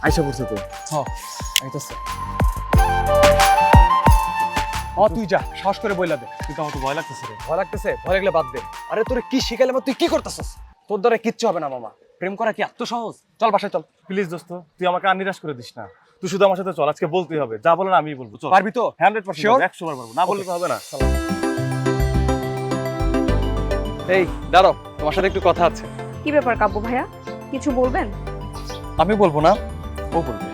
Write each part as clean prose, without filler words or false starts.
আইসা পড়ছে তো। হ্যাঁ আইতাছে। তুই যা সাহস করে বইলা দে। কিন্তু আমার তো ভয় লাগতেছে রে। ভয় লাগতেছে? ভয় লাগলে বাদ দে। আরে তোরে কি শিখাইলাম, তুই কি করতেছস? তোর দ্বারা কিচ্ছু হবে না মামা। প্রেম করা কি এত সহজ? চল বাসায় চল। প্লিজ দোস্ত, তুই আমাকে আর নিরাশ করে দিস না। তুই শুধু আমার সাথে চল, আজকে বলতেই হবে। যা বলার আমিই বলবো। চল। পারবি তো? 100% Sure? 100 বার পারবো। না বললে তো হবে না। এই দাঁড়াও, তোমার সাথে একটু কথা আছে। কি ব্যাপার কাব্য ভাইয়া, কিছু বলবেন? আমি বলবো না, ও বলবে।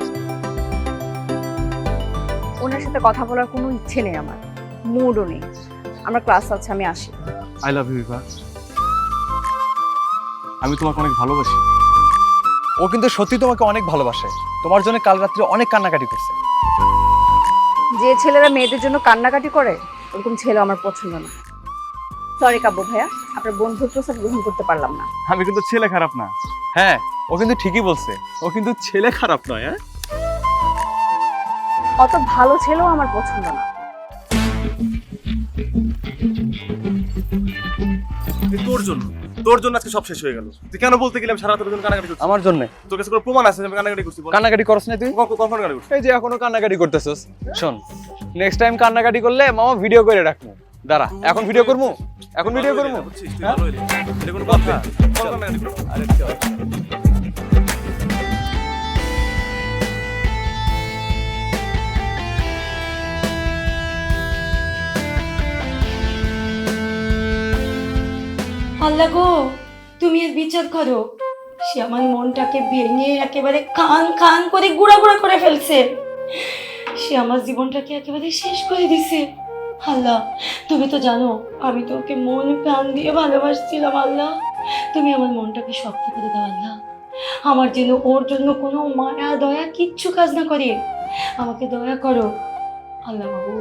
ওনার সাথে কথা বলার কোনো ইচ্ছে নেই আমার, মুডও নেই। আমার ক্লাস আছে, আমি আসি। I love you Eva. আমি তোমাকে অনেক ভালোবাসি। ও কিন্তু সত্যি তোমাকে অনেক ভালোবাসে। তোমার জন্য কাল রাত্রে অনেক কান্নাকাটি করছে। যে ছেলেরা মেয়েদের জন্য কান্নাকাটি করে, ওরকম ছেলে আমার পছন্দ না। সরি কাব্য ভাইয়া, আপনার বন্ধুত্ব স্যার গ্রহণ করতে পারলাম না। আমি কিন্তু ছেলে খারাপ না। হ্যাঁ, ও কিন্তু ঠিকই বলছে। ও কিন্তু ছেলে খারাপ নয়। হ্যাঁ, অত ভালো ছেলেও আমার পছন্দ না। তোর জন্য আজকে সব শেষ হয়ে গেল। তুই কেন বলতে গেলাম সারা তোর জন্য কান্নাকাটি করছিস? আমার জন্য তোর কাছে কোনো প্রমাণ আছে যে আমি কান্নাকাটি করছি? বল। কান্নাকাটি করছ না তুই? কখন কান্নাকাটি করছিস? এই যে এখনো কান্নাকাটি করতেছস। শোন, নেক্সট টাইম কান্নাকাটি করলে মামা ভিডিও করে রাখবো। দাঁড়া, এখন ভিডিও করবো? এখন ভিডিও করবো? বুঝছিস? তুই ভালো হইলি। এটা কোনো কথা? চল কান্নাকাটি কর। আরে চল। আল্লাহ গো, তুমি এর বিচার করো। সে আমার মনটাকে ভেঙে একেবারে খান খান করে গুঁড়া গুঁড়া করে ফেলছে। সে আমার জীবনটাকে একেবারে শেষ করে দিছে। আল্লাহ, তুমি তো জানো আমি তো ওকে মন প্রাণ দিয়ে ভালোবাসছিলাম। আল্লাহ, তুমি আমার মনটাকে শক্ত করে দাও। আল্লাহ, আমার যেন ওর জন্য কোনো মায়া দয়া কিচ্ছু কাজ না করে। আমাকে দয়া করো আল্লাহ বাবু,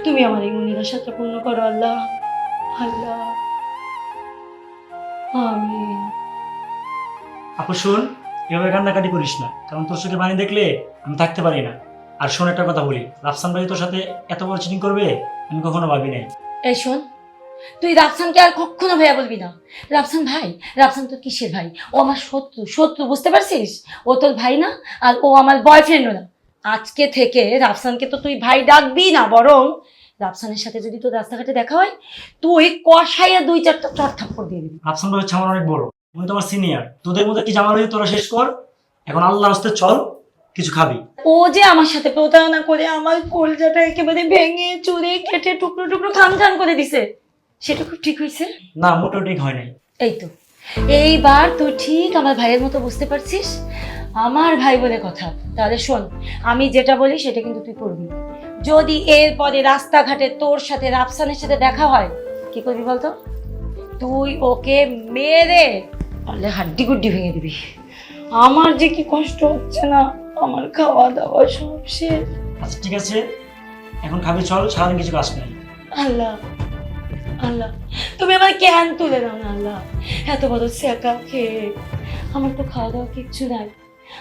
তুমি আমার এই মনের আশাটা পূর্ণ করো। আল্লাহ, আল্লাহ, আমিন। আপু শোন, এভাবে কান্নাকাটি করিস না, কারণ তোর চোখে পানি দেখলে আমি থাকতে পারি না। আর শোন, একটা কথা বলি, রাফসান ভাই তোর সাথে এত বড় চিটিং করবে আমি কখনো ভাবি নাই। এই শোন, তুই রাফসানকে আর কখনো ভাইয়া বলবি না। রাফসান ভাই, রাফসান তোর কিসের ভাই? ও আমার শত্রু, শত্রু, বুঝতে পারছিস? ও তোর ভাই না, আর ও আমার বয়ফ্রেন্ডও না। আজকে থেকে রাফসানকে তো তুই ভাই ডাকবি না, বরং রাফসানের সাথে যদি তোর রাস্তাঘাটে দেখা হয়, তুই কষাইয়া 2-4টা চড় থাপ্পড় দিয়ে দিবি। রাফসান ভাই হচ্ছে আমার অনেক বড়, উনি তোমার সিনিয়র। তোদের মধ্যে কি জামাল হয়ে তোরা শেষ কর। এখন আল্লাহর রাস্তে চল, কিছু খাবি। ও যে আমার সাথে প্রতারণা করে আমার কলজাটা একেবারে ভেঙে চুরে কেটে টুকরো টুকরো খান খান করে দিছে, সেটা খুব ঠিক হয়েছে না, মোটেও ঠিক হয় নাই। এই তো, এইবার তুই ঠিক আমার ভাইয়ের মতো বুঝতে পারছিস। আমার ভাই বলে কথা। তাহলে শোন, আমি যেটা বলি সেটা কিন্তু তুই করবি। যদি এরপরে রাস্তাঘাটে তোর সাথে রাফসানের সাথে দেখা হয়, কি করবি বলতো? তুই ওকে মেরে পারলে হাড্ডি গুড্ডি ভেঙে দিবি। আমার যে কি কষ্ট হচ্ছে না, আমার খাওয়া দাওয়া সব শেষ। আচ্ছা ঠিক আছে, এখন খাবি, চল, সারাদিন কিছু কাজ নাই। আল্লাহ, আল্লাহ, তুমি আমার জ্ঞান তুলে দাও না। আল্লাহ, এত বড় সেকা খেয়ে আমার তো খাওয়া দাওয়া কিচ্ছু নাই,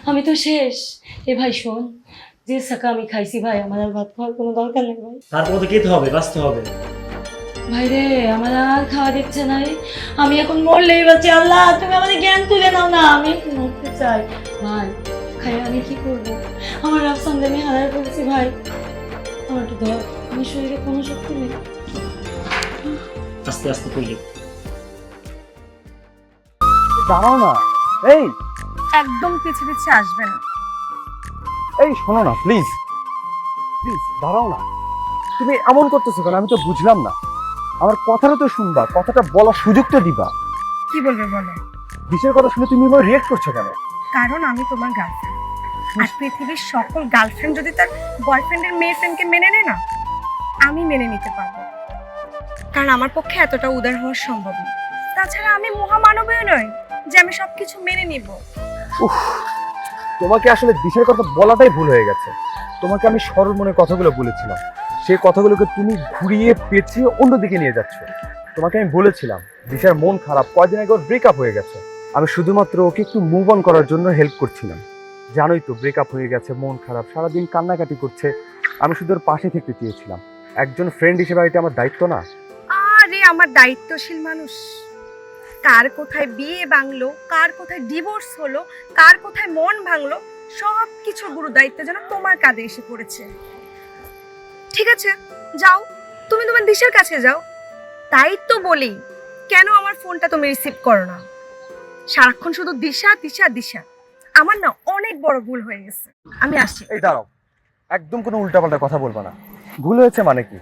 আমি তো শেষ। এ ভাই শোন, যে সেকা আমি খাইছি ভাই, আমার আর ভাত খাওয়ার কোনো দরকার নেই ভাই। তারপর তো খেতে হবে, বাঁচতে হবে। ভাই রে, আমার আর খাওয়া দিচ্ছে নাই, আমি এখন মরলেই বাঁচি। আল্লাহ, তুমি আমাদের জ্ঞান তুলে নাও না, আমি মরতে চাই ভাই। খাই আমি কি করবো? আমার রাফসান আমি হারায় ফেলছি ভাই, আমার তো ধর, আমার শরীরে কোনো শক্তি নেই। আস্তে আস্তে করলি। দাঁড়াও না। এই একদম পিছে পিছে আসবে না। এই শোনো না, প্লিজ প্লিজ দাঁড়াও না। তুমি এমন করতেছো কেন? আমি তো বুঝলাম না। আমার কথাটা তো শুনবা, কথাটা বলার সুযোগ তো দিবা। কি বলবে বলো? বিষয়ের কথা শুনে তুমি এবার রিয়েক্ট করছো কেন? কারণ আমি তোমার গার্লফ্রেন্ড, আর পৃথিবীর সকল গার্লফ্রেন্ড যদি তার বয়ফ্রেন্ডের মেয়ে ফ্রেন্ডকে মেনে নেয় না, আমি মেনে নিতে পারবো, কারণ আমার পক্ষে এতটা উদার হওয়া সম্ভব না। তাছাড়া আমি মহামানবীয় নই যে আমি সবকিছু মেনে নিব। উফ, তোমাকে আসলে বিষয়ের কথা বলাটাই ভুল হয়ে গেছে। তোমাকে আমি সরল মনে কথাগুলো বলেছিলাম, সেই কথাগুলোকে তুমি ঘুরিয়ে পেঁচিয়ে অন্যদিকে নিয়ে যাচ্ছ। তোমাকে আমি বলেছিলাম দিশার মন খারাপ, কয়দিন আগে ওর ব্রেকআপ হয়ে গেছে। আমি শুধুমাত্র ওকে একটু মুভ অন করার জন্য হেল্প করছিলাম। জানোই তো ব্রেকআপ হয়ে গেছে, মন খারাপ, সারাদিন কান্নাকাটি করছে। আমি শুধু ওর পাশে থাকতে চেয়েছিলাম। একজন ফ্রেন্ড হিসেবে এটা আমার দায়িত্ব না? আরে আমার দায়িত্বশীল মানুষ, কার কোথায় বিয়ে ভাঙলো, কার কোথায় ডিভোর্স হলো, কার কোথায় মন ভাঙলো, সব কিছুর গুরু দায়িত্ব যেন তোমার কাঁধে এসে পড়েছে। ঠিক আছে, যাও, তুমি তোমার দিশার কাছে যাও। তাই তো বলি, কেন আমার ফোনটা তুমি রিসিভ করো না? সারাক্ষণ শুধু দিশা দিশা দিশা। আমার না অনেক বড় ভুল হয়ে গেছে, আমি আসছি। এই দাঁড়াও, একদম কোনো উল্টাপাল্টা কথা বলবা না। ভুল হয়েছে মানে কি?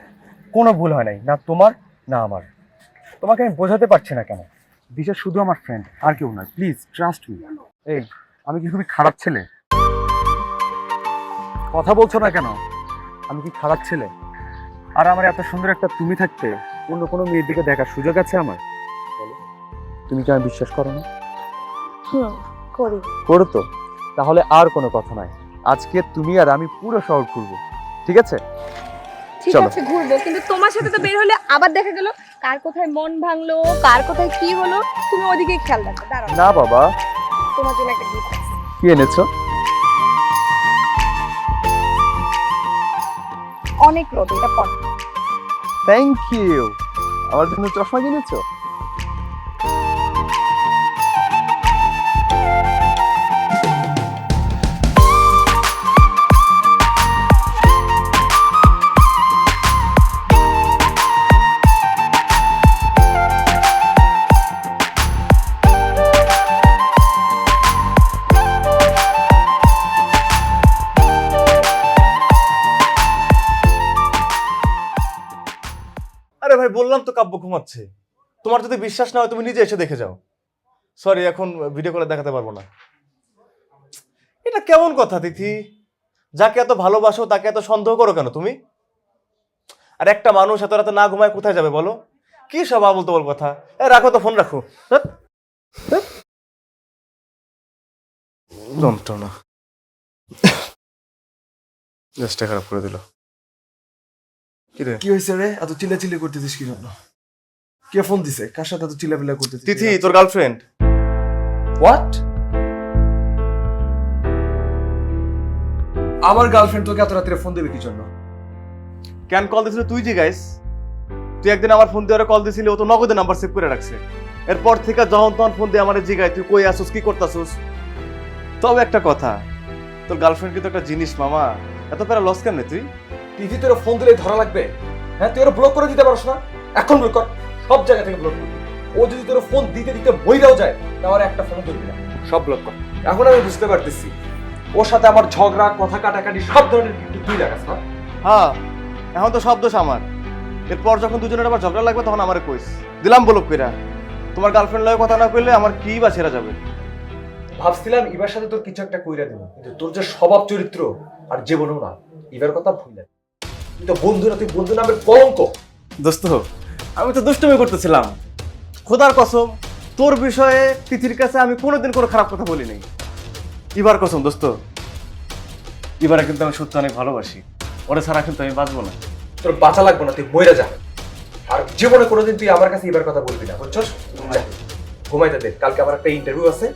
কোনো ভুল হয় নাই, না তোমার না আমার। তোমাকে আমি বোঝাতে পারছি না কেন। দিশা শুধু আমার ফ্রেন্ড, আর কেউ নয়। Please trust me. এই, আমি কি খুবই খারাপ ছেলে? কথা বলছো না কেন? আমি কি খারাপ ছেলে? আর আমার এত সুন্দর একটা তুমি থাকতে অন্য কোনো মেয়ের দিকে দেখার সুযোগ আছে আমার? বলো, তুমি কি আমি বিশ্বাস করো না? করি। করো তো? তাহলে আর কোনো কথা নাই। আজকে তুমি আর আমি পুরো শহর ঘুরবো, ঠিক আছে? ঠিক চলো। আছে, ঘুরবো, কিন্তু তোমার সাথে তো বের হলে আবার দেখা গেল কার কোথায় মন ভাঙলো, কার কোথায় কি হলো, তুমি ওদিকে খেয়াল রাখবে। দাঁড়াও, না বাবা, তোমার জন্য একটা গিফট আছে। কি এনেছো? অনেক রোদ, এটা পড়ো। Thank you. আমার জন্য চশমা কিনেছো? আরে ভাই, বললাম তো কাব্য ঘুমাচ্ছে। তোমার যদি বিশ্বাস না হয় তুমি নিজে এসে দেখে যাও। সরি, এখন ভিডিও কলে দেখাতে পারবো না। এটা কেমন কথা তিথি? যাকে এত ভালোবাসো তাকে এত সন্দেহ করো কেন তুমি? আর একটা মানুষ এত রাতে না ঘুমায় কোথায় যাবে বলো? কি সব আবল তবল কথা। রাখো তো, ফোন রাখো। যন্ত্রণা, চেষ্টা খারাপ করে দিল। কিরে কি হয়েছে রে? এত চিল্লাচিল্লি করতেছিস কি জন্য? কে ফোন দিছে? কার সাথে এত চিল্লাপিল্লা করতেছিস? তিথি, তোর গার্লফ্রেন্ড। হোয়াট? আমার গার্লফ্রেন্ড তোকে এত রাত্রে ফোন দেবে কি জন্য? কেন কল দিছিল তুই জি গাইস? তুই একদিন আমার ফোন দিয়ে ওরা কল দিছিলি, ও তো নগদে নাম্বার সেভ করে রাখছে। এরপর থেকে যখন তখন ফোন দিয়ে আমার জিগাই তুই কই আসুস, কি করতাছুস। তবে একটা কথা, তোর গার্লফ্রেন্ড কিন্তু একটা জিনিস মামা। এত প্যারা লস কেন তুই? টিভি তোর ফোন দিলে ধরা লাগবে? হ্যাঁ, তুই ওরা ব্লক করে দিতে পারছ না? এখন ব্লক কর, সব জায়গা থেকে ব্লক করবি। ও যদি তোর ফোন দিতে দিতে বইরাও যায়, তাহলে একটা ফোন ধরবি না, সব ব্লক কর। এখন আমি বুঝতে পারতেছি ওর সাথে আমার ঝগড়া, কথা কাটাকাটি সব ধরনের কিন্তু তুই লাগাস না? হ্যাঁ, এখন তো সব দোষ আমার। এরপর যখন দুজনের আবার ঝগড়া লাগবে তখন আমারে কইস। দিলাম বলুক কইরা। তোমার গার্লফ্রেন্ড লয়ে কথা না কইলে আমার কি বা ছেড়া যাবে। ভাবছিলাম এবার সাথে তোর কিছু একটা কইরা দিব, কিন্তু তোর যে স্বভাব চরিত্র আর জীবনও না, এবার কথা ভুল না। তুই তো বন্ধু না, তুই বন্ধু নামের কলঙ্ক। দোস্ত, আমি তো দুষ্টুমি করতেছিলাম। খোদার কসম, তোর বিষয়ে তিথির কাছে আমি কোনোদিন কোনো খারাপ কথা বলি নাই। এবার কসম দোস্ত, এবারে কিন্তু আমি সত্যি অনেক ভালোবাসি। ওরে ছাড়া কিন্তু আমি বাঁচবো না। তোর বাঁচা লাগবে না, তুই মইরা যা। আর জীবনে কোনোদিন তুই আমার কাছে এবার কথা বলবি না, বুঝছস? যা, ঘুমাইতে দে। কালকে আমার একটা ইন্টারভিউ আছে,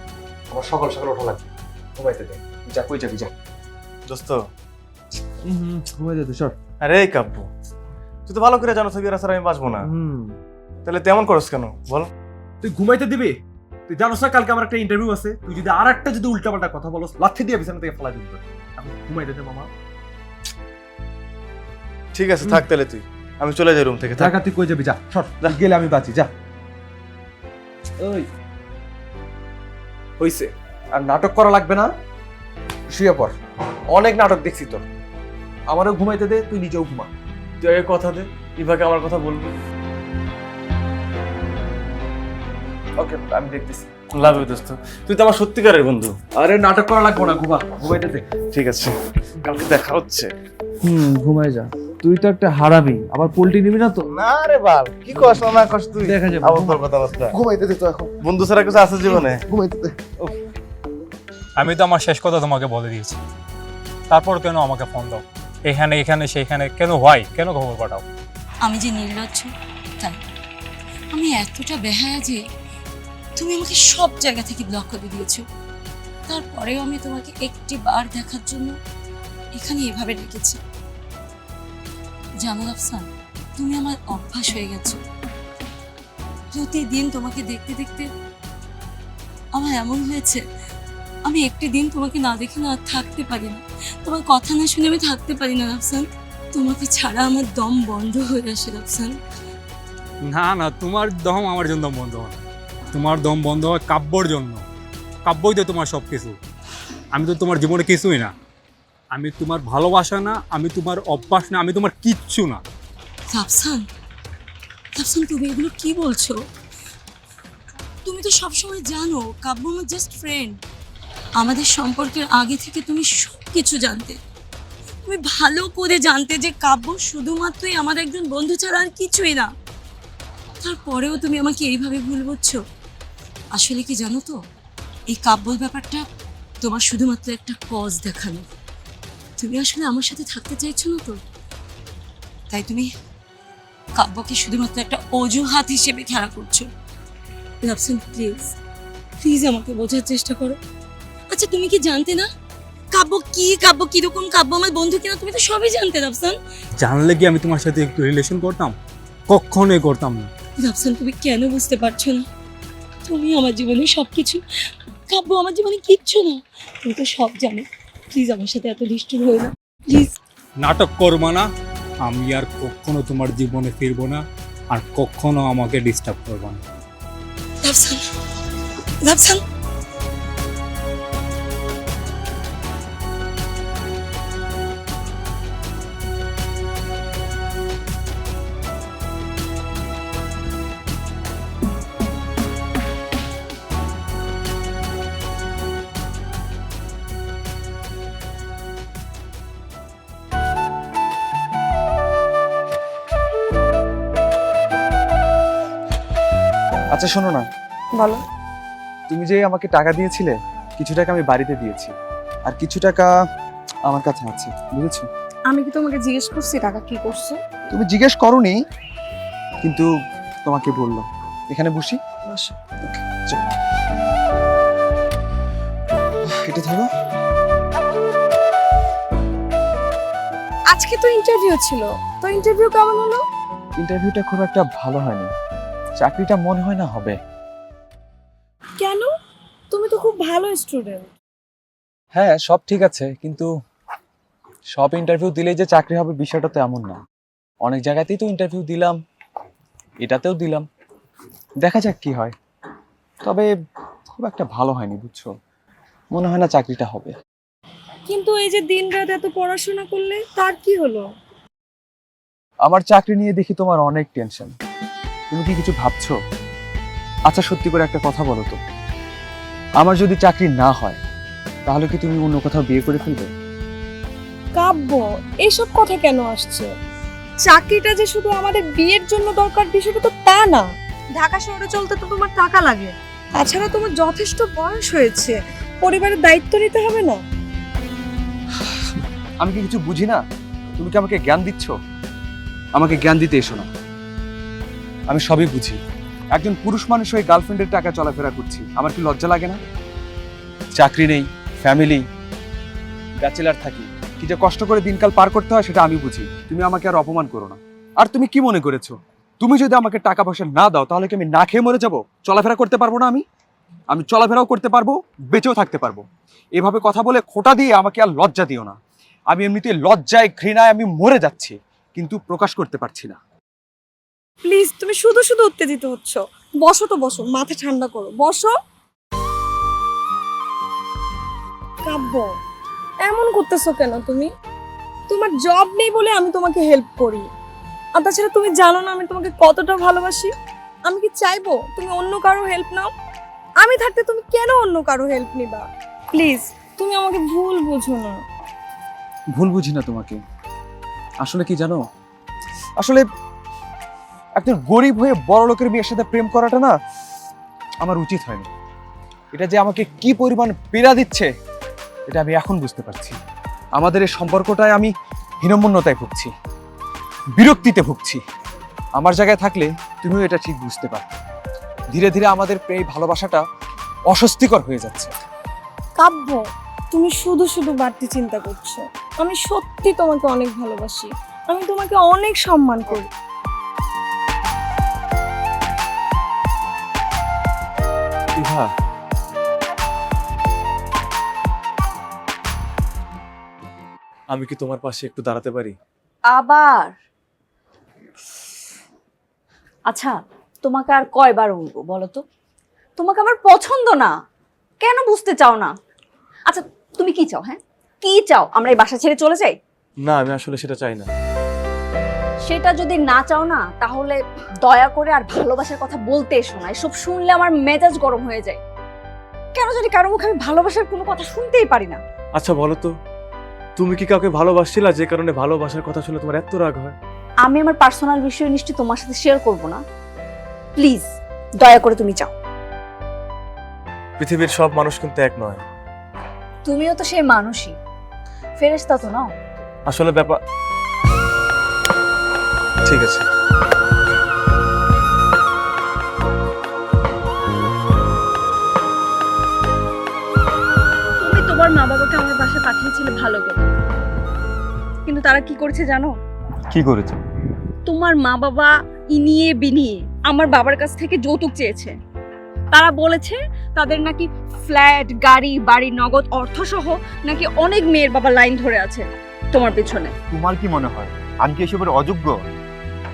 আমার সকাল সকাল ওঠা লাগবে। ঘুমাইতে দে, যা, কই যাবি যা। দোস্ত, ঘুমাইতে দে, সর। আরে এই কাব্য, তুই তো ভালো করে জানো এরা ছাড়া আমি বাঁচবো না। তাহলে তেমন করস কেন বল? তুই ঘুমাইতে দিবি? তুই জানোস না কালকে আমার একটা ইন্টারভিউ আছে? তুই যদি আর একটা যদি উল্টাপাল্টা কথা বলস, লাথি দিয়ে বিছানা থেকে ফেলাই দিবি। এখন ঘুমাইতে দে মামা। ঠিক আছে, থাক তাহলে তুই। আমি চলে যাই রুম থেকে। থাক। তুই কই যাবি? যা, সর, গেলে আমি বাঁচি, যা। ওই হইছে, আর নাটক করা লাগবে না। শুয়ে পড়, অনেক নাটক দেখছি তোর। আমারও ঘুমাইতে দে, তুই নিজেও ঘুমা। তুই আগে কথা দে, ইভাকে আমার কথা বলবি। ওকে, আমি দেখতেছি। লাভ ইউ দোস্ত, তুই তো আমার সত্যিকারের বন্ধু। আরে নাটক করা লাগবে না, ঘুমা, ঘুমাইতে দে। ঠিক আছে, কালকে দেখা হচ্ছে। ঘুমাই যা। তুই তো একটা হারামি, আবার পোল্ট্রি নিবি না তো? না রে বাল, কি কস না কস তুই? দেখা যাবে। আবার কথাবার্তা। ঘুমাইতে দে তো এখন, বন্ধু ছাড়া কিছু আছে জীবনে? ঘুমাইতে দে। আমি তো আমার শেষ কথা তোমাকে বলে দিয়েছি, তারপর কেন আমাকে ফোন দাও? এখানে এখানে সেইখানে কেন হয়? কেন খবর পাঠাও? আমি যে নির্লজ্জ তাই, আমি এতটা বেহায়া যে তুমি আমাকে সব জায়গা থেকে ব্লক করে দিয়েছো। তারপরেও আমি তোমাকে একটি বার দেখার জন্য এখানে এভাবে রেখেছি। জানো আফসান, তুমি আমার অভ্যাস হয়ে গেছো। প্রতিদিন তোমাকে দেখতে দেখতে আমার এমন হয়েছে আমি একটি দিন তোমাকে না দেখে না আর থাকতে পারি না, তোমার কথা না শুনে আমি থাকতে পারি না রাফসান। তোমাকে ছাড়া আমার দম বন্ধ হয়ে আসে রাফসান। না না, তোমার দম আমার জন্য দম বন্ধ হয় না। তোমার দম বন্ধ হয় কাব্যর জন্য। কাব্যই তো তোমার সব কিছু। আমি তো তোমার জীবনে কিছুই না। আমি তোমার ভালোবাসা না, আমি তোমার অভ্যাস না, আমি তোমার কিচ্ছু না। রাফসান, রাফসান তুমি এগুলো কি বলছো? তুমি তো সবসময় জানো কাব্য আমার জাস্ট ফ্রেন্ড। আমাদের সম্পর্কের আগে থেকে তুমি সব কিছু জানতে। তুমি ভালো করে জানতে যে কাব্য শুধুমাত্রই আমার একজন বন্ধু ছাড়া আর কিছুই না। তারপরেও তুমি আমাকে এইভাবে ভুল বুঝছো। আসলে কি জানো তো, এই কাব্যর ব্যাপারটা তোমার শুধুমাত্র একটা কজ দেখানো। তুমি আসলে আমার সাথে থাকতে চাইছো না তো, তাই তুমি কাব্যকে শুধুমাত্র একটা অজুহাত হিসেবে খেলা করছো। রাফসান প্লিজ, প্লিজ আমাকে বোঝার চেষ্টা করো। আচ্ছা তুমি কি জানতে না কাব্য কি, কাব্য কিরকম, কাব্য আমার বন্ধু কিনা? তুমি তো সবই জানতে রাফসান। জানলে কি আমি তোমার সাথে একটু রিলেশন করতাম? কখনোই করতাম না। রাফসান তুমি কেন বুঝতে পারছো না? তুমি আমার জীবনে সবকিছু, কাব্য আমার জীবনে কিচ্ছু না। তুমি তো সব জানো। প্লিজ আমার সাথে এত ডিস্টার্ব হয়ে না, প্লিজ। নাটক করবো না। আমি আর কখনো তোমার জীবনে ফিরবো না, আর কখনো আমাকে ডিস্টার্ব করবো না। রাফসান, রাফসান। আচ্ছা শোনো না, বলো। তুমি যে আমাকে টাকা দিয়েছিলে, কিছু টাকা আমি বাড়িতে দিয়েছি, আর কিছু টাকা আমার কাছে আছে, বুঝেছো? আমি কি তোমাকে জিজ্ঞেস করছি টাকা কি করছো? তুমি জিজ্ঞেস করোনি, কিন্তু তোমাকে বললাম। এখানে বসি। বসো। চলো। এটা ধরো। আজকে তো ইন্টারভিউ ছিল, তো ইন্টারভিউ কেমন হলো? ইন্টারভিউটা খুব একটা ভালো হয়নি। চাকরিটা মনে হয় না হবে। কেন? তুমি তো খুব ভালো স্টুডেন্ট। হ্যাঁ, সব ঠিক আছে, কিন্তু সব ইন্টারভিউ দিলেই যে চাকরি হবে বিষয়টা তো এমন না। অনেক জায়গাতেই তো ইন্টারভিউ দিলাম, এটাতেও দিলাম, দেখা যাক কি হয়। তবে খুব একটা ভালো হয়নি, বুঝছো? মনে হয় না চাকরিটা হবে। কিন্তু এই যে দিনরাত এত পড়াশোনা করলে তার কি হলো? আমার চাকরি নিয়ে দেখি তোমার অনেক টেনশন। তুমি কি কিছু ভাবছো? আচ্ছা সত্যি করে একটা কথা বলো তো, আমার যদি চাকরি না হয় তাহলে কি তুমি অন্য কোথাও বিয়ে করে ফেলবে? কাব্য, এসব কথা কেন আসছে? চাকরিটা যে শুধু আমাদের বিয়ের জন্য দরকার বিষয়টা তো তা না। ঢাকা শহরে চলতে তো তোমার টাকা লাগে। তাছাড়া তোমার যথেষ্ট বয়স হয়েছে, পরিবারের দায়িত্ব নিতে হবে না? আমি কি কিছু বুঝি না? তুমি কি আমাকে জ্ঞান দিচ্ছ? আমাকে জ্ঞান দিতে এসো না। আমি সবই বুঝি। একজন পুরুষ মানুষ হয়ে গার্লফ্রেন্ডের টাকা চলাফেরা করছি, আমার কি লজ্জা লাগে না? চাকরি নেই, ফ্যামিলি, ব্যাচেলার থাকি, কি যে কষ্ট করে দিনকাল পার করতে হয় সেটা আমি বুঝি। তুমি আমাকে আর অপমান করো না। আর তুমি কি মনে করেছো, তুমি যদি আমাকে টাকা পয়সা না দাও তাহলে কি আমি না খেয়ে মরে যাবো? চলাফেরা করতে পারবো না? আমি চলাফেরাও করতে পারবো, বেঁচেও থাকতে পারবো। এভাবে কথা বলে খোঁটা দিয়ে আমাকে আর লজ্জা দিও না। আমি এমনিতে লজ্জায় ঘৃণায় আমি মরে যাচ্ছি, কিন্তু প্রকাশ করতে পারছি না। প্লিজ, তুমি শুধু শুধু উত্তেজিত হচ্ছ। বসো তো, বসো, মাথা ঠান্ডা করো, বসো। কাব্য, এমন করতেছো কেন তুমি? তোমার জব নেই বলে আমি তোমাকে হেল্প করি। আর তাছাড়া তুমি জানো না আমি তোমাকে কতটা ভালোবাসি। আমি কি চাইবো তুমি অন্য কারো হেল্প নাও? আমি থাকতে তুমি কেন অন্য কারো হেল্প নিবা? প্লিজ, তুমি আমাকে ভুল বুঝো না। ভুল বুঝি না তোমাকে। আসলে কি জানো, আসলে একজন গরিব হয়ে বড় লোকের মেয়ের সাথে প্রেম করাটা না আমার উচিত হয়নি। এটা যে আমাকে কি পরিমাণ পীড়া দিচ্ছে এটা আমি এখন বুঝতে পারছি। আমাদের এই সম্পর্কটায় আমি হীনমন্যতায় ভুগছি, বিরক্তিতে ভুগছি। আমার জায়গায় থাকলে তুমিও এটা ঠিক বুঝতে পারতে। ধীরে ধীরে আমাদের এই ভালোবাসাটা অস্বস্তিকর হয়ে যাচ্ছে। কাব্য, তুমি শুধু শুধু বাড়তি চিন্তা করছো। আমি সত্যি তোমাকে অনেক ভালোবাসি, আমি তোমাকে অনেক সম্মান করি। ইভা, আমি কি তোমার পাশে একটু দাঁড়াতে পারি? আবার আচ্ছা, তোমাকে আর কয়বার বলবো বলো তো? তোমাকে আমার পছন্দ না, কেন বুঝতে চাও না? আচ্ছা তুমি কি চাও? হ্যাঁ কি চাও? আমরা এই বাসা ছেড়ে চলে যাই? না, আমি আসলে সেটা চাই না। সেটা যদি না চাও না, তাহলে দয়া করে আর ভালোবাসার কথা বলতে এসো না। এসব শুনলে আমার মেজাজ গরম হয়ে যায়। কেন জানি কারো মুখে আমি ভালোবাসার কোনো কথা শুনতেই পারি না। আচ্ছা বলো তো, তুমি কি কাউকে ভালোবাসছিলা যে কারণে ভালোবাসার কথা শুনে তোমার এত রাগ হয়? আমি আমার পার্সোনাল বিষয় নিশ্চয়ই তোমার সাথে শেয়ার করব না। প্লিজ দয়া করে তুমি চাও। পৃথিবীর সব মানুষ কিন্তু এক নয়। তুমিও তো সেই মানুষই, ফেরেশতা তো নাও। আসলে ব্যাপার ঠিক আছে। তুমি তোমার মা বাবাকে আমার বাসায় পাঠিয়েছিলে ভালো করে, কিন্তু তারা কি করেছে জানো? কি করেছে? তোমার মা বাবা ইনিয়ে বিনিয়ে আমার বাবার কাছ থেকে যৌতুক চেয়েছে। তারা বলেছে তাদের নাকি ফ্ল্যাট, গাড়ি, বাড়ি, নগদ অর্থ সহ নাকি অনেক মেয়ের বাবা লাইন ধরে আছে তোমার পেছনে। তোমার কি মনে হয় আমি কি এসবের অযোগ্য?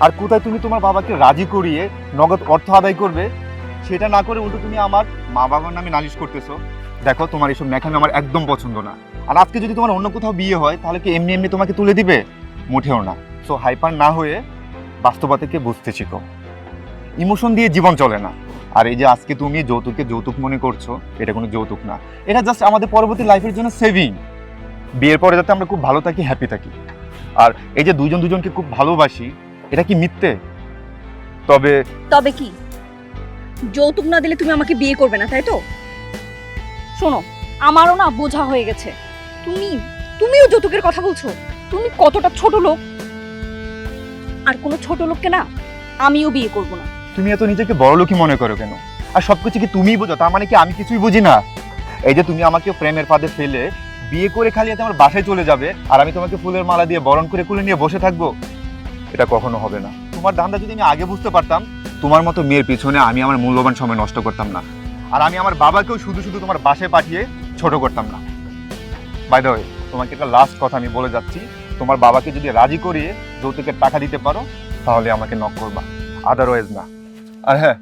আর কোথায় তুমি তোমার বাবাকে রাজি করিয়ে নগদ অর্থ আদায় করবে, সেটা না করে উল্টো তুমি আমার মা বাবার নামে নালিশ করতেছো। দেখো, তোমার এসব ন্যাকামি আমার একদম পছন্দ না। আর আজকে যদি তোমার অন্য কোথাও বিয়ে হয়, তাহলে কি এমনি এমনি তোমাকে তুলে দিবে? মোটেও না। সো হাইপার না হয়ে বাস্তবতাকে বুঝতে শিখো। ইমোশন দিয়ে জীবন চলে না। আর এই যে আজকে তুমি যৌতুককে যৌতুক মনে করছো, এটা কোনো যৌতুক না। এটা জাস্ট আমাদের পরবর্তী লাইফের জন্য সেভিং। বিয়ের পরে যাতে আমরা খুব ভালো থাকি, হ্যাপি থাকি। আর এই যে দুজন দুজনকে খুব ভালোবাসি, এটা কি মিথ্যে? তবে কি যৌতুক না দিলে তুমি আমাকে বিয়ে করবে না, তাই তো? শোনো, আমারও না বোঝা হয়ে গেছে। তুমিও যৌতুকের কথা বলছো। তুমি কতটা ছোট লোক। আর কোনো ছোট লোককে না আমিও বিয়ে করব না। তুমি এত নিজেকে বড় লোকই মনে করো কেন? আর সবকিছু কি তুমিই বোঝো? তার মানে কি আমি কিছুই বুঝি না? এই যে তুমি আমাকে প্রেমের ফাঁদে ফেলে বিয়ে করে খালি আমার বাসায় চলে যাবে, আর আমি তোমাকে ফুলের মালা দিয়ে বরণ করে কুলে নিয়ে বসে থাকবো, এটা কখনো হবে না। তোমার ধান্দা যদি আমি আগে বুঝতে পারতাম, তোমার মতো মেয়ের পিছনে আমি আমার মূল্যবান সময় নষ্ট করতাম না। আর আমি আমার বাবাকেও শুধু শুধু তোমার বাসায় পাঠিয়ে ছোট করতাম না। বাই দ্য ওয়ে, তোমাকে একটা লাস্ট কথা আমি বলে যাচ্ছি, তোমার বাবাকে যদি রাজি করিয়ে যৌতুকের টাকা দিতে পারো, তাহলে আমাকে নক করবা, আদারওয়াইজ না। আর হ্যাঁ,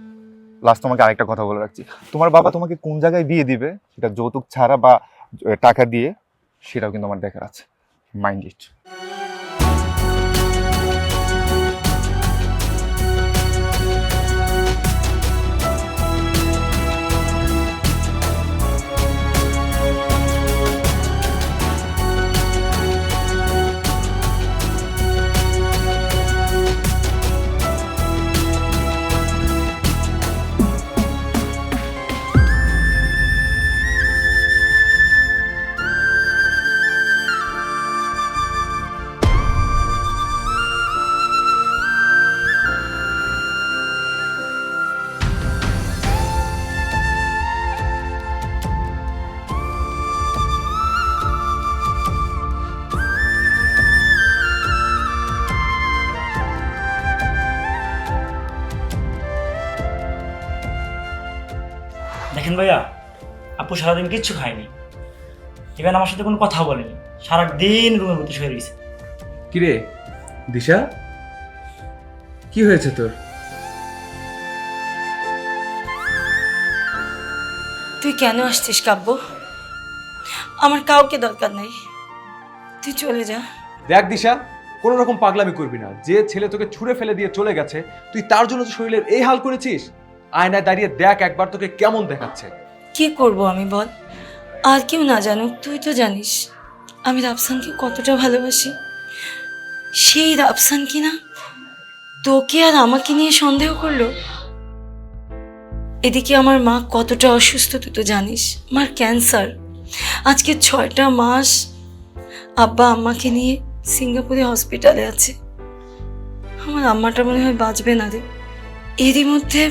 লাস্ট তোমাকে আরেকটা কথা বলে রাখছি, তোমার বাবা তোমাকে কোন জায়গায় বিয়ে দিবে, সেটা যৌতুক ছাড়া বা টাকা দিয়ে, সেটাও কিন্তু আমার দেখার আছে। Mind it. দেখেন ভাইয়া, আপু সারাদিন কিচ্ছু খায়নি, ইভেন আমার সাথে কোনো কথা বলেনি, সারাদিন রুমের মধ্যে শুয়ে রয়েছে। কিরে দিশা, কি হয়েছে তোর? তুই কেন আসছিস কাব্য? আমার কাউকে দরকার নাই, তুই চলে যা। দেখ দিশা, কোনো রকম পাগলামি করবি না। যে ছেলে তোকে ছুঁড়ে ফেলে দিয়ে চলে গেছে, তুই তার জন্য তো শরীরের এই হাল করেছিস। আয়নায় দাঁড়িয়ে দেখ একবার তোকে কেমন দেখাচ্ছে। কি করব আমি বল? আর কেউ না জানুক, তুই তো জানিস আমি রাফসানকে কতটা ভালোবাসি। সেই রাফসান কিনা তোকে আর আমাকে নিয়ে সন্দেহ করলো। এদিকে আমার মা কতটা অসুস্থ তুই তো জানিস, মার ক্যান্সার। আজকে 6টা মাস আব্বা আম্মাকে নিয়ে সিঙ্গাপুরে হসপিটালে আছে। আমার আম্মাটা মনে হয় বাঁচবে না রে। এরই মধ্যে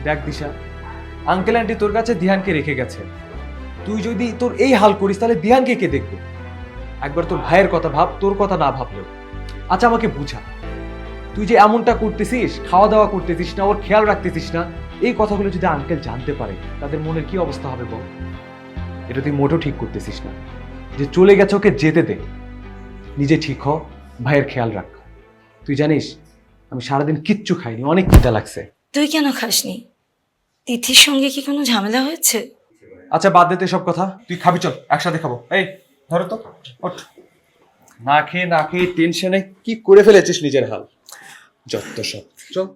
দেখ দিশা, আঙ্কেল আন্টি তোর কাছে দিহানকে রেখে গেছে। তুই যদি তোর এই হাল করিস, তাহলে দিহানকে কে দেখবে? একবার তোর ভাইয়ের কথা ভাব, তোর কথা না ভাবলেও। আচ্ছা আমাকে বুঝা, তুই যে এমনটা করতেছিস, খাওয়া দাওয়া করতেছিস না, ওর খেয়াল রাখতেছিস না, এই কথাগুলো যদি আঙ্কেল জানতে পারে, তাদের মনের কি অবস্থা হবে বল? এটা তুই মোটেও ঠিক করতেছিস না। যে চলে গেছে ওকে যেতে দে। নিজে ঠিক হ, ভাইয়ের খেয়াল রাখ। তুই জানিস আমি সারাদিন কিচ্ছু খাইনি, অনেক খিদা লাগছে। তুই কেন খাসনি? তিথির সঙ্গে কি কোনো ঝামেলা হয়েছে? আচ্ছা বাদ দে তো সব কথা, তুই খাবি, চল একসাথে খাবো। এই ধরো তো, ওঠ। না খেয়ে টেনশনে কি করে ফেলেছিস নিজের হাল, যত সব। চল।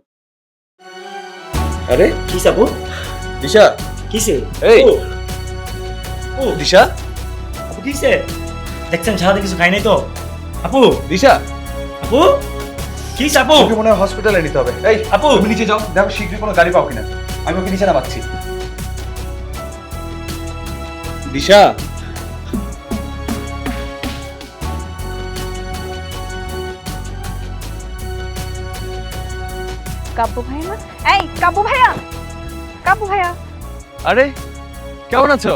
আরে কি সাবু? দিশা, কিসে? এই ও দিশা, আপু কিসে? দেখছেন সারাদিন কিছু খাই নাই তো? আপু, দিশা, আপু কি আপু? ওকে মনে হয় হসপিটালে নিতে হবে। এই আপু তুমি নিচে যাও, দেখো শীঘ্রই কোনো গাড়ি পাও কিনা। আমি ওকে নিচে নামাচ্ছি। দিশা, কাব্য ভাইয়া না? এই কাব্য ভাইয়া, কাব্য ভাইয়া। আরে কেমন আছো?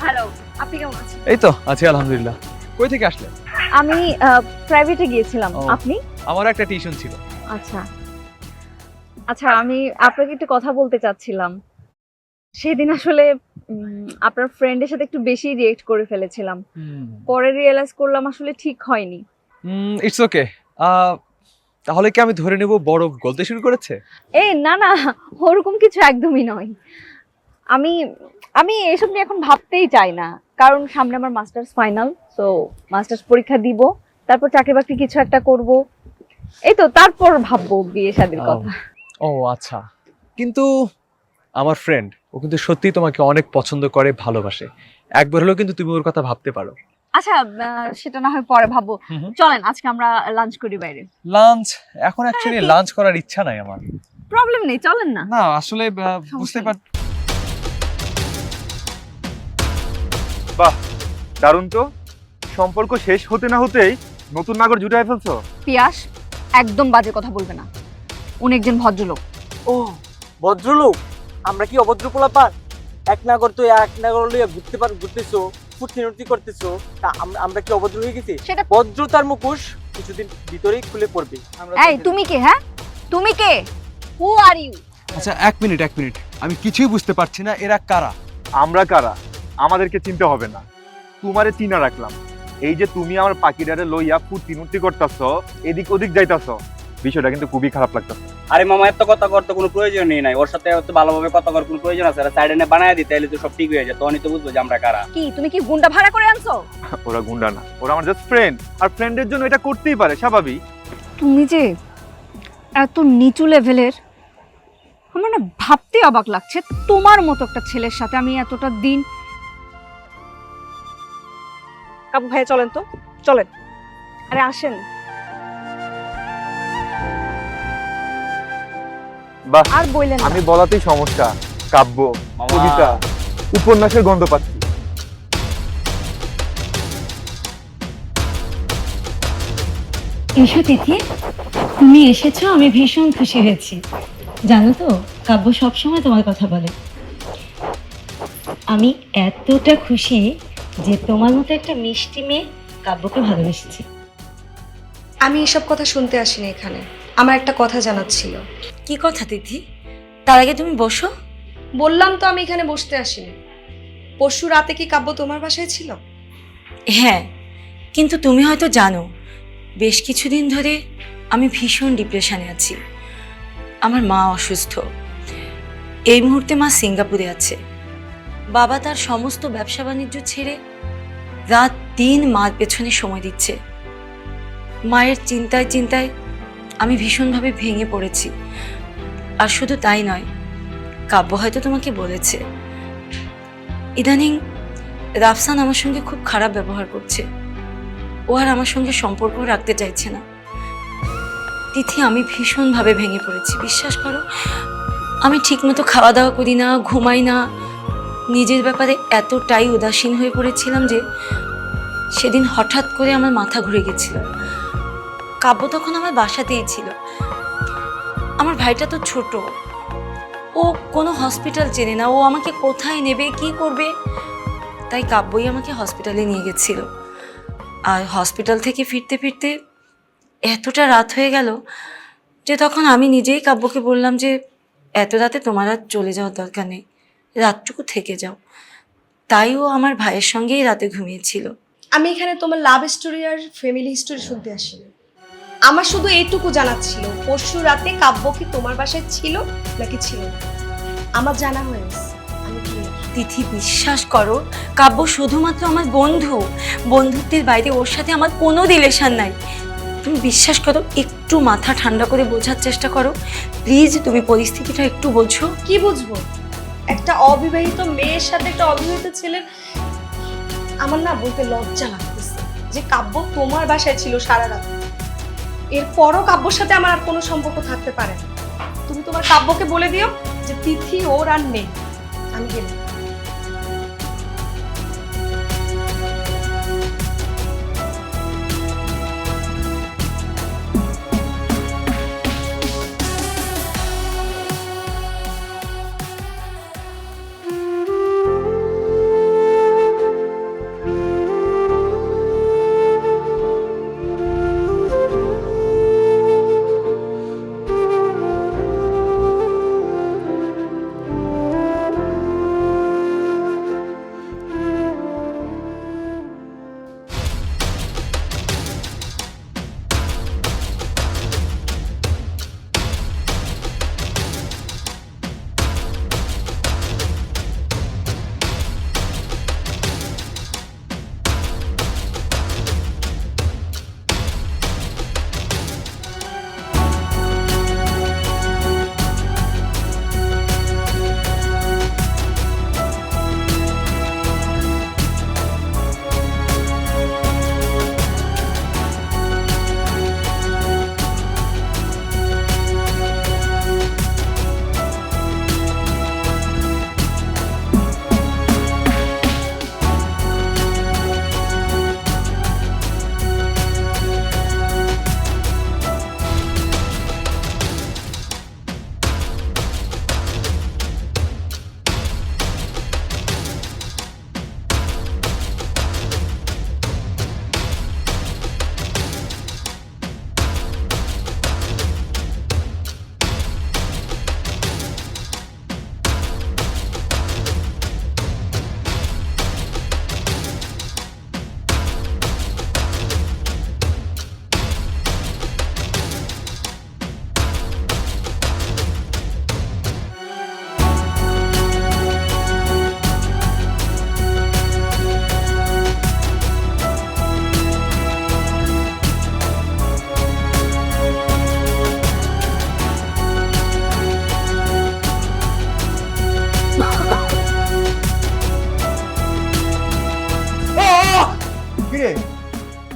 ভালো, আপনি কেমন আছেন? এই তো আছি আলহামদুলিল্লাহ। কই থেকে আসলে? আমি প্রাইভেটে গিয়েছিলাম। ও। আপনি? আমার একটা টিউশন ছিল। আচ্ছা আচ্ছা, আমি আপনাকে একটু কথা বলতে চাচ্ছিলাম। সেদিন আসলে আপনার ফ্রেন্ডের সাথে একটু বেশি রিয়েক্ট করে ফেলেছিলাম। পরে রিয়েলাইজ করলাম আসলে ঠিক হয়নি। It's okay. তাহলে কি আমি ধরে নেব বড় গলতে শুরু করেছে? এই না না, ওরকম কিছু একদমই নয়। আমি আমি এসব নিয়ে এখন ভাবতেই চাই না, কারণ সামনে আমার মাস্টার্স ফাইনাল। সো মাস্টার্স পরীক্ষা দিব, তারপর চাকরি বাকরি কিছু একটা করব, এই তো তারপর ভাববো বিয়ে শাদীর কথা। ও আচ্ছা, কিন্তু আমার ফ্রেন্ড ও কিন্তু সত্যিই তোমাকে অনেক পছন্দ করে, ভালোবাসে। একবার হলেও কিন্তু তুমি ওর কথা ভাবতে পারো। আচ্ছা সেটা না হয় পরে ভাববো। চলেন আজকে আমরা লাঞ্চ করি বাইরে। লাঞ্চ? এখন অ্যাকচুয়ালি লাঞ্চ করার ইচ্ছা নাই আমার। প্রবলেম নেই, চলেন না। না আসলে বুঝতে পার। বাহ, দারুণ তো। সম্পর্ক শেষ হতে না হতেই নতুন নাগর জুটায় ফেলছো। পিয়াস, একদম বাজে কথা বলবে না। উনি একজন ভদ্রলোক। ও ভদ্রলোক? আমরা কি অভদ্র পোলাপান? এক নাগর তো এক নাগর লইয়া ঘুরতেছো, ফুর্তি করতেছো, তা আমরা কি অভদ্র হয়ে গেছি? সেটা ভদ্রতার মুখোশ কিছুদিন ভিতরেই খুলে পড়বে। এই তুমি কে? হ্যাঁ তুমি কে? হু আর ইউ? আচ্ছা এক মিনিট, আমি কিছুই বুঝতে পারছি না, এরা কারা? আমরা কারা আমাদেরকে চিনতে হবে না, তোমারে চিনা রাখলাম। এই যে তুমি আমার পাখিটারে লইয়া ফুর্তি করতেছ, এদিক ওদিক যাইতাছ, বিষয়টা কিন্তু খুবই খারাপ লাগতেছে। আরে মামা, এত কথা করতে কোনো প্রয়োজন নেই। ওর সাথে এত ভালোভাবে কথা করার কোনো প্রয়োজন আছে? সাইডে নে বানায় দিতে, তাহলে তো সব ঠিক হয়ে যায়, তখনই তো বুঝবো যে আমরা কারা। কি তুমি কি গুন্ডা ভাড়া করে আনছো? ওরা গুন্ডা না, ওরা আমার জাস্ট ফ্রেন্ড, আর ফ্রেন্ডের জন্য এটা করতেই পারে, স্বাভাবিক। তুমি যে এত নিচু লেভেলের, আমার না ভাবতে অবাক লাগছে। তোমার মতো একটা ছেলের সাথে আমি এতটা দিন। কাবু ভাইয়া চলেন তো, চলেন। আরে আসেন। বাহ, আর বললেন না। আমি বলাতেই সমস্যা। কাব্য, কবিতা, উপন্যাসের গন্ধ পাচ্ছি। এসো তিথি, তুমি এসেছো, আমি ভীষণ খুশি হয়েছি। জানো তো, কাব্য সবসময় তোমার কথা বলে। আমি এতটা খুশি যে তোমার মতো একটা মিষ্টি মেয়ে কাব্যকে ভালোবেসেছে। আমি এসব কথা শুনতে আসিনি এখানে, আমার একটা কথা জানার ছিল। কি কথা তিথি? তার আগে তুমি বসো। বললাম তো আমি এখানে বসতে আসিনি। পরশু রাতে কি কাব্য তোমার বাসায় ছিল? হ্যাঁ, কিন্তু তুমি হয়তো জানো বেশ কিছুদিন ধরে আমি ভীষণ ডিপ্রেশনে আছি। আমার মা অসুস্থ। এই মুহূর্তে মা সিঙ্গাপুরে আছে। বাবা তার সমস্ত ব্যবসা বাণিজ্য ছেড়ে রাত দিন মার পেছনে সময় দিচ্ছে। মায়ের চিন্তায় আমি ভীষণভাবে ভেঙে পড়েছি। আর শুধু তাই নয়, কাব্য হয়তো তোমাকে বলেছে ইদানিং রাফসান আমার সঙ্গে খুব খারাপ ব্যবহার করছে। ও আর আমার সঙ্গে সম্পর্ক রাখতে চাইছে না। তিথি, আমি ভীষণভাবে ভেঙে পড়েছি, বিশ্বাস করো। আমি ঠিকমতো খাওয়া দাওয়া করি না, ঘুমাই না, নিজের ব্যাপারে এতটাই উদাসীন হয়ে পড়েছিলাম যে সেদিন হঠাৎ করে আমার মাথা ঘুরে গেছিল। কাব্য তখন আমার বাসাতেই ছিল। আমার ভাইটা তো ছোট, ও কোনো হসপিটাল চেনে না, ও আমাকে কোথায় নেবে, কি করবে। তাই কাব্যই আমাকে হসপিটালে নিয়ে গেছিল। আর হসপিটাল থেকে ফিরতে এতটা রাত হয়ে গেল যে তখন আমি নিজেই কাব্যকে বললাম যে এত রাতে তোমার আর চলে যাওয়ার দরকার নেই, রাতটুকু থেকে যাও। তাই ও আমার ভাইয়ের সঙ্গেই রাতে ঘুমিয়েছিল। আমি এখানে তোমার লাভ স্টোরি আর ফ্যামিলি হিস্টোরি শুনতে আসিনি। আমার শুধু এইটুকু জানার ছিল পরশু রাতে কাব্য কি তোমার বাসায় ছিল নাকি ছিল না। আমার জানা হয়েছে, আমি ক্লিয়ার। তিথি বিশ্বাস করো, কাব্য শুধুমাত্র আমার বন্ধু, বন্ধুত্বের বাইরে ওর সাথে আমার কোনো রিলেশন নাই। তুমি বিশ্বাস করো, একটু মাথা ঠান্ডা করে বোঝার চেষ্টা করো প্লিজ, তুমি পরিস্থিতিটা একটু বোঝো। কি বুঝবো? একটা অবিবাহিত মেয়ের সাথে একটা অবিবাহিত ছেলের, আমার না বলতে লজ্জা লাগতেছে যে কাব্য তোমার বাসায় ছিল সারা রাত। এরপরও কাব্যর সাথে আমার আর কোনো সম্পর্ক থাকতে পারে না। তুমি তোমার কাব্যকে বলে দিও যে তিথি ওর আর নেই। আমি গেলাম।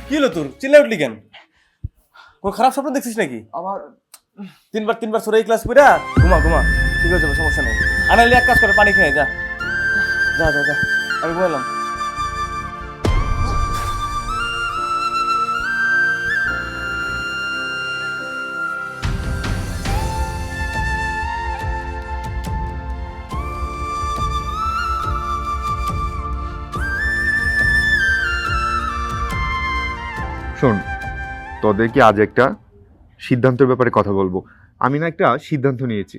কি হলো তোর? চিল্লা উঠলি কেন? কোন খারাপ স্বপ্ন দেখছিস নাকি? আমার তিনবার সরে ক্লাস কইরা ঘুমা ঘুমা, ঠিক হয়ে যাবে, সমস্যা নেই। আনালি এক কাজ করে পানি খেয়ে যা যা যা যা, আমি বললাম। শোন, তোদেরকে আজ একটা সিদ্ধান্তের ব্যাপারে কথা বলবো। আমি না একটা সিদ্ধান্ত নিয়েছি।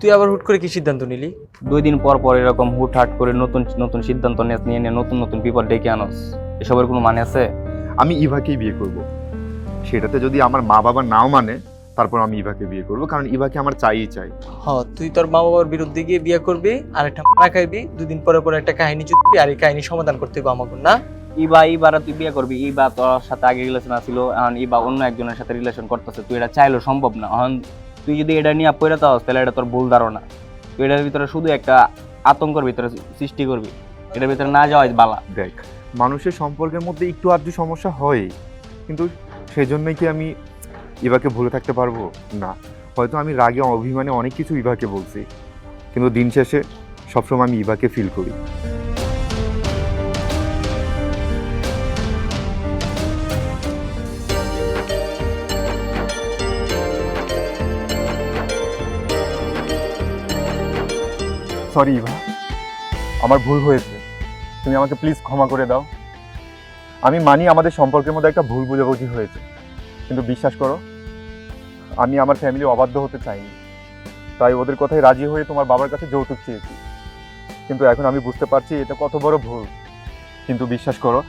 তুই আবার হুট করে কি সিদ্ধান্ত নিলি? 2 দিন পর পর এরকম হুটহাট করে নতুন নতুন সিদ্ধান্ত নিয়ে নতুন নতুন বিপদ ডেকে আনস, এসবের কোনো মানে আছে? আমি ইভাকেই বিয়ে করব। সেটাতে যদি আমার মা বাবা নাও মানে, তারপর আমি ইভাকে বিয়ে করব, কারণ ইভাকে আমার চাইই চাই। তুই তোর মা বাবার বিরুদ্ধে গিয়ে বিয়ে করবি আর একটা মারা খাইবি, 2 দিন পরে পরে একটা কাহিনী চুপবি আর এই কাহিনী সমাধান করতে হবে আমাকে না? ইবারা তুই বিয়ে করবি, ইবা তোর সাথে আগে রিলেশন আছিল, এখন ইবা অন্য একজনের সাথে রিলেশন করতেছে, তুই এটা চাইলেও সম্ভব না। এখন তুই যদি এটা নিয়ে পড়ে তাও তাহলে এটা তোর ভুল ধারণা। তুই এটার ভিতরে শুধু একটা আতঙ্কের ভিতরে সৃষ্টি করবি, এটার ভিতরে না যাওয়াই বালা। দেখ, মানুষের সম্পর্কের মধ্যে একটু আধটু সমস্যা হয়, কিন্তু সেজন্যই কি আমি ইভাকে ভুলে থাকতে পারবো? না। হয়তো আমি রাগে অভিমানে অনেক কিছু ইভাকে বলছি, কিন্তু দিন শেষে সবসময় আমি ইভাকে ফিল করি। সরি ইভা, আমার ভুল হয়েছে, তুমি আমাকে প্লিজ ক্ষমা করে দাও। আমি মানি আমাদের সম্পর্কের মধ্যে একটা ভুল বোঝাবুঝি হয়েছে, কিন্তু বিশ্বাস করো আমি আমার ফ্যামিলি অবাধ্য হতে চাইনি, তাই ওদের কথায় রাজি হয়ে তোমার বাবার কাছে যৌতুক চেয়েছি। কিন্তু এখন আমি বুঝতে পারছি এটা কত বড় ভুল। কিন্তু বিশ্বাস করো,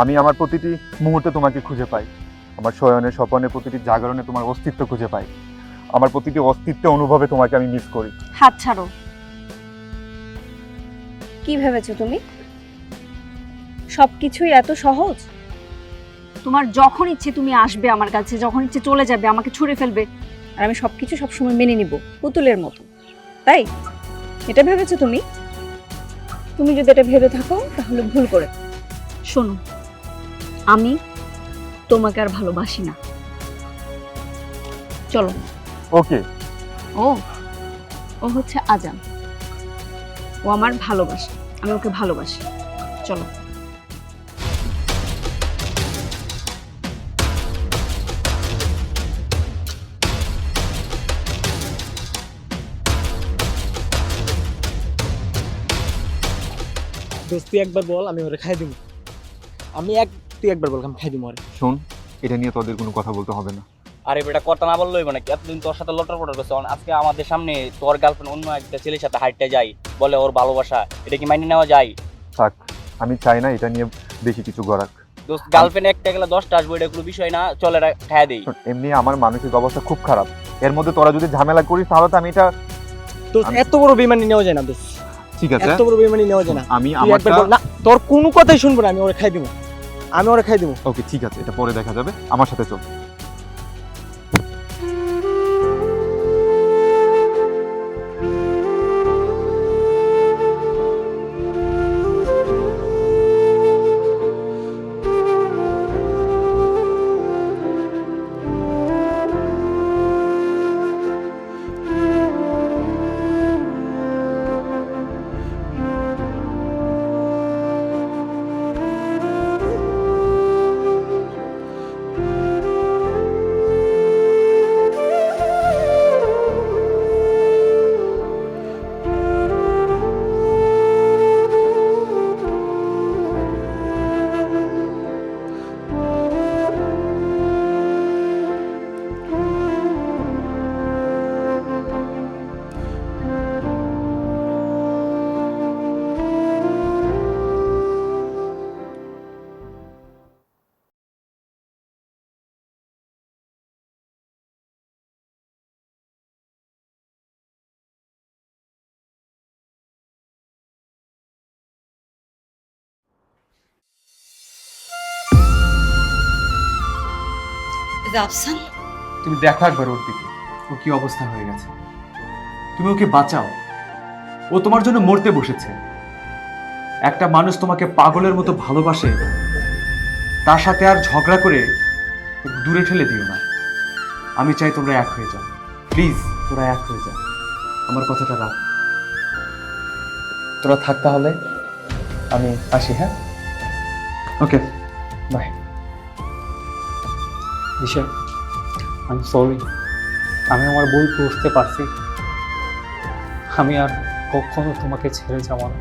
আমি আমার প্রতিটি মুহূর্তে তোমাকে খুঁজে পাই, আমার শয়নে স্বপনে প্রতিটি জাগরণে তোমার অস্তিত্ব খুঁজে পাই, আমার প্রতিটি অস্তিত্ব অনুভবে তোমাকে আমি মিস করি। হাত ছাড়ো। কি ভেবেছো তুমি সবকিছুই এত সহজ? তোমার যখন ইচ্ছে তুমি আসবে আমার কাছে, যখন ইচ্ছে চলে যাবে, আমাকে ছুঁড়ে ফেলবে, আর আমি সবকিছু সবসময় মেনে নিব পুতুলের মতো, তাই এটা ভেবেছো তুমি? তুমি যদি এটা ভেবে থাকো তাহলে ভুল করে। শোনো, আমি তোমাকে আর ভালোবাসি না। চলো। ওকে। ও ও হচ্ছে আজান, ও আমার ভালোবাসে, আমি ওকে ভালোবাসি। চলো। দোস্ত তুই একবার বল, আমি ওরে খাই দিব। তুই একবার বল, আমি খাই দিব ওরে। শোন, এটা নিয়ে তোদের কোনো কথা বলতে হবে না। আরে বেটা, কথা না বললেই মানে কি? এতদিন তোর সাথে লটর পটর করছে, আজকে আমাদের সামনে তোর গার্লফ্রেন্ড অন্য একটা ছেলের সাথে হাইটটা যায়, বলে ওর ভালোবাসা, এটা কি মাইনে নেওয়া যায়? থাক, আমি চাই না এটা নিয়ে বেশি কিছু গড়াক। দোস্ত গার্লফ্রেন্ড একটা গেলে 10টা আসবে, এটা কোনো বিষয় না, চলে খাইয়া দেই। এমনি আমার মানসিক অবস্থা খুব খারাপ, এর মধ্যে তোরা যদি ঝামেলা করিস তাহলে তো আমি এটা। দোস্ত এত বড় বেইমানি নেওয়া যায় না দোস্ত, ঠিক আছে, এত বড় বেইমানি নেওয়া যায় না। আমি তুই একবার বল না, তোর কোনো কথাই শুনবো না, আমি ওরে খাই দিব, আমি ওরে খাই দিব। ওকে ঠিক আছে, এটা পরে দেখা যাবে, আমার সাথে চল। রাফসান, তুমি দেখো একবার ওর দিকে, ও কি অবস্থা হয়ে গেছে। তুমি ওকে বাঁচাও, ও তোমার জন্য মরতে বসেছে। একটা মানুষ তোমাকে পাগলের মতো ভালোবাসে, তার সাথে আর ঝগড়া করে দূরে ঠেলে দিও না। আমি চাই তোমরা এক হয়ে যাও, প্লিজ তোরা এক হয়ে যাও, আমার কথাটা রাখ। তোরা থাক তাহলে, আমি আসি। হ্যাঁ, ওকে, বাই। দিশা, আমি সরি, আমি আমার ভুল বুঝতে পারছি, আমি আর কখনো তোমাকে ছেড়ে যাব না।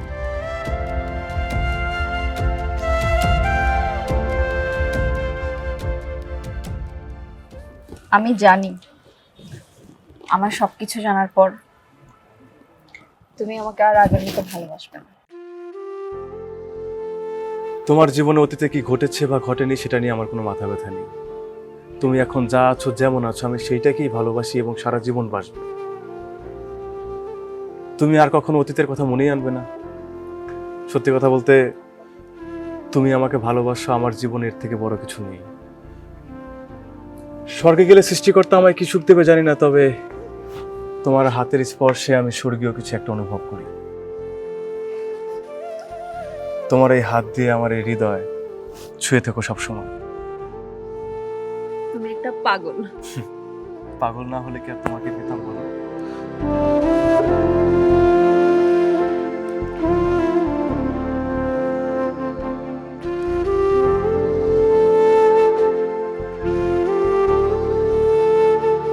আমি জানি আমার সবকিছু জানার পর তুমি আমাকে আর আগের মতো ভালোবাসবে না। তোমার জীবনে অতীতে কি ঘটেছে বা ঘটেনি সেটা নিয়ে আমার কোনো মাথা ব্যথা নেই। তুমি এখন যা আছো, যেমন আছো, আমি সেইটাকেই ভালোবাসি এবং সারা জীবন বাসবো। তুমি আর কখনো অতীতের কথা মনেই আনবে না। সত্যি কথা বলতে, তুমি আমাকে ভালোবাসো, আমার জীবনে এর থেকে বড় কিছু নেই। স্বর্গে গেলে সৃষ্টিকর্তা আমায় কি সুখ দেবে জানি না, তবে তোমার হাতের স্পর্শে আমি স্বর্গীয় কিছু একটা অনুভব করি। তোমার এই হাত দিয়ে আমার এই হৃদয় ছুঁয়ে থেকো সবসময়। তুমি একটা পাগল। পাগল না হলে কি আর তোমাকে পেতাম বলো?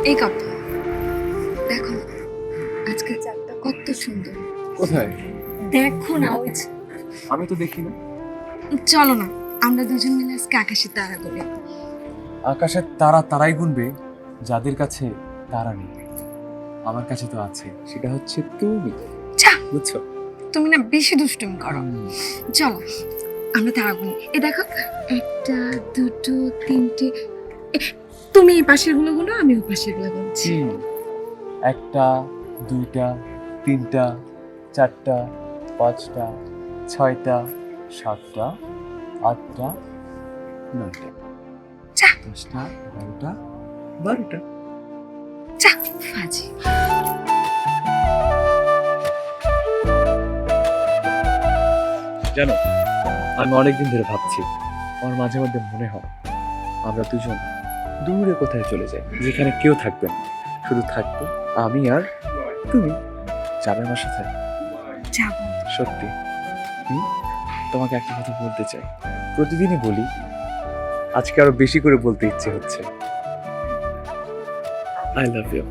এই কথা দেখো, আজকের চাঁদটা কত সুন্দর। কোথায়? দেখো না, ওই যে। আমি তো দেখি না। চলো না, আমরা দুজন মিলে আজকে আকাশে তারা গুনি। আকাশের তারা তারাই গুনবে যাদের কাছে তারা নেই। আমার কাছে তো আছে, সেটা হচ্ছে তুমি। যা, বুঝছো? তুমি না বেশি দুষ্টুমি করো। চলো। আমরা তারা গুনি। এ দেখো, 1 2 3 তুমি এই পাশের গুলো গুলো, আমি ওই পাশের গুলো গুনছি। 1 2 3 4 5 6 7 8 9 যা। 10 11 12 যা ফাজি। জানো, আমি অনেকদিন ধরে ভাবছি, আমার মাঝে মধ্যে মনে হয় আমরা দুজন দূরে কোথায় চলে যাই, যেখানে কেউ থাকবে না, শুধু থাকবো আমি আর তুমি। যাবে আমার সাথে? যাব। সত্যি? তোমাকে একটা কথা বলতে চাই, প্রতিদিনই বলি, আজকে আরো বেশি করে বলতে ইচ্ছে হচ্ছে। I love you.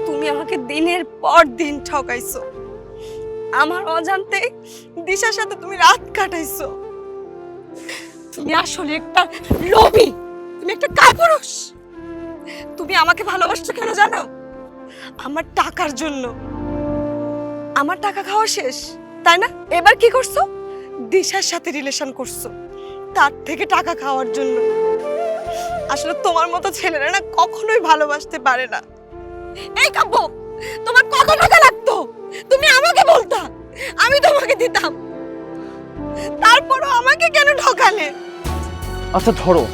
তুমি আমাকে দিনের পর দিন ঠকাইছো, আমার অজান্তে দিশার সাথে তুমি রাত কাটাইছো। তুমি আসলে একটা লোভী, তুমি একটা কাপুরুষ। তুমি আমাকে ভালোবাসছো কেন জানো? আমার টাকার জন্য। আমার টাকা খাওয়া শেষ, তাই না? এবার কি করছো? দিশার সাথে রিলেশন করছো, তার থেকে টাকা খাওয়ার জন্য। আসলে তোমার মতো ছেলেরা না কখনোই ভালোবাসতে পারে না। এই কাব্য, তোমার কত টাকা লাগতো তুমি আমাকে বলতা, আমি তোমাকে দিতাম, তারপরও আমাকে কেন ঠকালে? আচ্ছা ধরো,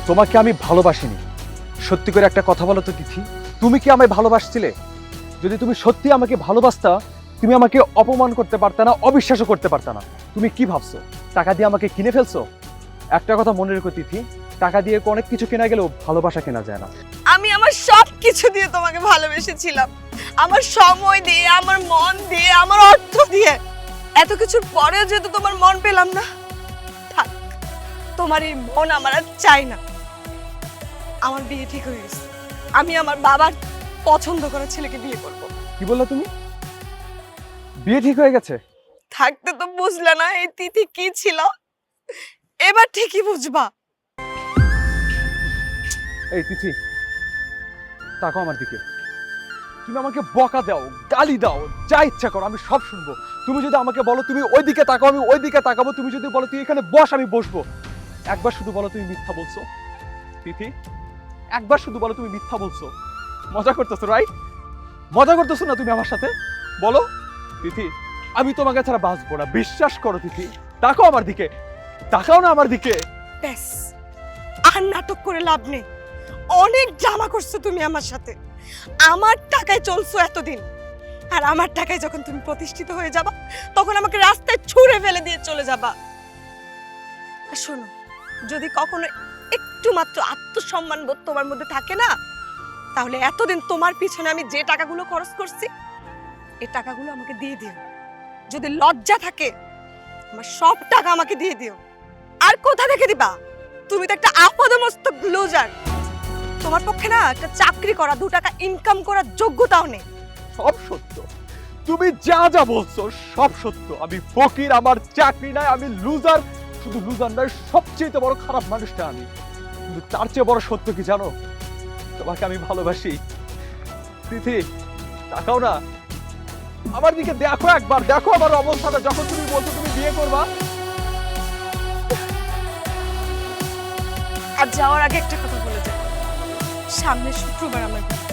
তোমাকে আমি ভালোবাসিনি, সত্যি করে একটা কথা বলো তো তিথি, তুমি কি আমায় ভালোবাসছিলে? যদি তুমি সত্যি আমাকে ভালোবাসতা, তুমি আমাকে অপমান করতে পারতা না, অবিশ্বাসও করতে পারতা না। তুমি কি ভাবছো টাকা দিয়ে আমাকে কিনে ফেলছো? একটা কথা মনে রেখো তিথি, টাকা দিয়ে অনেক কিছু কেনা গেলেও ভালোবাসা কেনা যায় না। আমি আমার সব কিছু দিয়ে তোমাকে ভালোবেসেছিলাম, আমার সময় দিয়ে, আমার মন দিয়ে, আমার অর্থ দিয়ে। এত কিছুর পরেও যেহেতু তোমার মন পেলাম না, থাক, তোমার এই মন আমার আর চাই না। আমার বিয়ে ঠিক হয়ে গেছে, আমি আমার বাবার পছন্দ করা ছেলেকে বিয়ে করব। কি বললা তুমি? বিয়ে ঠিক হয়ে গেছে? থাকতে তো বুঝলে না এই তিথি কি ছিল, এবার ঠিকই বুঝবা। এই তিথি, তাকাও আমার দিকে। তুমি আমাকে বকা দাও, গালি দাও, যা ইচ্ছা করো, আমি সব শুনবো। তুমি যদি আমাকে বলো তুমি ওইদিকে তাকাও, আমি ওইদিকে তাকাবো। তুমি যদি বলো তুই এখানে বস, আমি বসবো। একবার শুধু বলো তুমি মিথ্যা বলছো তিথি, একবার শুধু বলো তুমি মিথ্যা বলছো। মজা করতেছো রাইট? মজা করতেছো না তুমি আমার সাথে? বলো তিথি, আমি তোমাকে ছাড়া বাঁচবো না, বিশ্বাস করো তিথি। তাকাও আমার দিকে, তাকাও না আমার দিকে। ব্যাস, আর নাটক করে লাভ নেই। অনেক ড্রামা করছো তুমি আমার সাথে, আমার টাকায় চলছো এতদিন, আর আমার টাকায় যখন তুমি প্রতিষ্ঠিত হয়ে যাবা, তখন আমাকে রাস্তায় ছুঁড়ে ফেলে দিয়ে চলে যাবা। আর শোনো, যদি কখনো একটু মাত্র আত্মসম্মান বোধ তোমার মধ্যে থাকে না, তাহলে এতদিন তোমার পিছনে আমি যে টাকাগুলো খরচ করছি, এই টাকাগুলো আমাকে দিয়ে দিও। যদি লজ্জা থাকে, আমার সব টাকা আমাকে দিয়ে দিও। আর কোথা থেকে দিবা? তুমি তো একটা আপদমস্তক লুজার। তোমার পক্ষে না একটা চাকরি করা, 2 টাকা ইনকাম করার যোগ্যতাও নেই। সব সত্য, তুমি যা যা বলছো সব সত্য। আমি ফকির, আমার চাকরি নাই, আমি লুজার। শুধু লুজার নয়, সবচেয়ে বড় খারাপ মানুষটা আমি। কিন্তু তার চেয়ে বড় সত্য কি জানো? তোমাকে আমি ভালোবাসি। তিথি, তাকাও না আমার দিকে, দেখো একবার, দেখো আমার অবস্থাটা। যখন তুমি বলছো তুমি বিয়ে করবা। আর যাওয়ার আগে একটা কথা বলে যাও, সামনের শুক্রবার আমার বিয়ে।